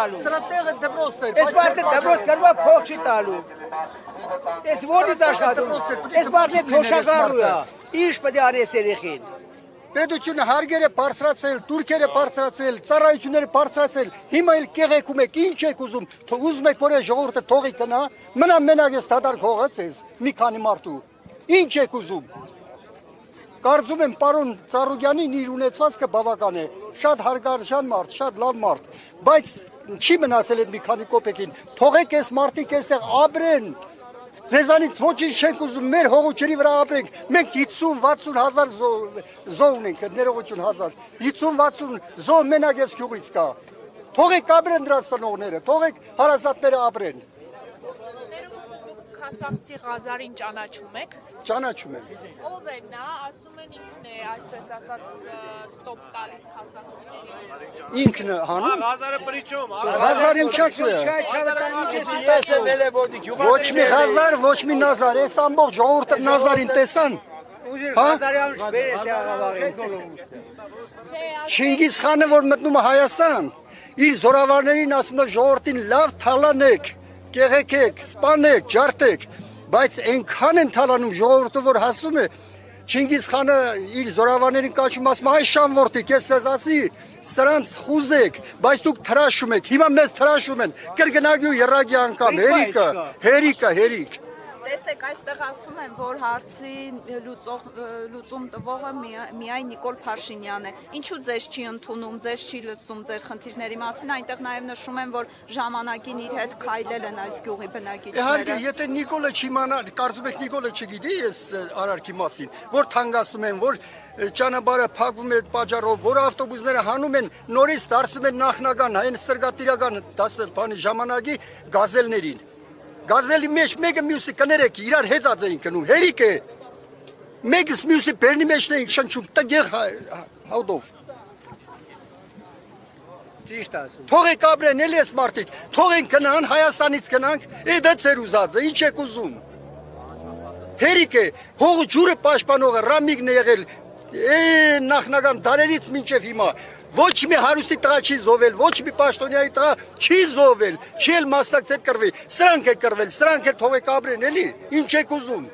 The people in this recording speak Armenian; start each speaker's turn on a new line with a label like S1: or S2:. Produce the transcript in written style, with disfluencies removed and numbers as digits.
S1: տալու։
S2: Սրա տեղը դպրոցն էր։
S1: Այս մարդը դպրոց կրվա փող չի տալու։ Այս ո՞րից աշխատում։ Այս մարդը թոշակառու է։ Ինչ պետք է արես երեխին։
S2: Պետությունը հարգերը բարձրացել, турքերը բարձրացել, ծառայությունները բարձրացել։ Հիմա էլ կեղեքում եք, ինչ եք ուզում։ Ուզում եք որ ժողովուրդը թողի կնա, մնա մենակ ես դատարկ հողացես մի քանի մարդու։ Ինչ եք ուզում։ Կարծում եմ պարոն Ծառուկյանին իր ունեցվածքը բավական է։ Շատ հարգարժան մարդ, շատ լավ մարդ, բայց չի մնացել այդ մի քանի կոպեկին։ Թողեք այս մարդիկ այստեղ ապրեն։ Ձեզանից ոչինչ չենք ուզում, մեր հողուչերի վրա ապրենք։ Մենք 50-60 հազար զոհ ունենք, ներողություն 1000։ 50-60 զոհ մենակ այս գյուղից կա։ Թողեք ապրեն դրանց ծնողները, թողեք հարազատները ապրեն։
S3: Քասախցի Ղազարին ճանաչում եք։
S2: Ճանաչում եմ։
S3: Ով է նա, ասում են ինքն է, այսպես ասած, ստոպ տալիս քասախցիներին։
S2: Ինքն հանում։
S4: Ղազարը պրիչում։
S2: Ղազարին չացու է։ Ոչ մի Ղազար, ոչ մի Նազար, այս ամբողջ ժողովուրդը Նազարին տեսան։ Չինգիզ խանը որ մտնում է Հայաստան, իր զորավարներին ասում է ժողովրդին լավ թալանեք, կեղեքեք, սպանեք, ջարդեք, բայց այնքան են թալանում ժողովուրդը, որ հասնում է Չինգիզ խանը իր զորավարներին կաչում ասում այ շամորդիկ, ես ձեզ ասի, սրանց խուզեք, բայց դուք թրաշում եք, հիմա մեզ թրաշում են, կրկնակի ու եռագի անգամ, հերիք։
S5: Տեսեք, այստեղ ասում են, որ հարցի լուծում տվողը միայն Նիկոլ Փաշինյանն է։ Ինչու ձեզ չի ընդունում, ձեզ չի լսում ձեր խնդիրների մասին, այնտեղ նաև նշում են, որ ժամանակին իր հետ քայլել են այս գյուղի բնակիչները։
S2: Իհարկե, եթե Նիկոլը չիմանա, կարծում եք Նիկոլը չգիտի այս արարքի մասին, որ թանկացում են, որ ճանապարհը փակվում է այդ պատճառով, որ ավտոբուսները հանում են, նորից դարձում են նախնական, այն ստրգատիրական ժամանակի գազելներին։ Գազելի մեջ մեկը մյուսի կներեք, իրար հեծած էին կնում, հերիք է, մեկս մյուսի բերնի մեջն էին շնչում, տգեղ հավդով։
S1: Ճիշտ ասում։
S2: Թողեք ապրեն, էլ ես մարդիկ, թողենք գնան, Հայաստանից գնանք, դա ծեր ուզածը, ինչ եք ուզում։ Հերիք է, հողը ջուրը պաշտպանողը, Ռամիգն է եղել, նախնական դարերից մինչև հիմա։ Ոչ մի հարուսի տղա չի զովել, ոչ մի պաշտոնյայի տղա չի զովել, չի էլ մասնակցել կռվի, սրանք է կռվել, սրանք է թողեք ապրեն, էլի, ինչ եք ուզում։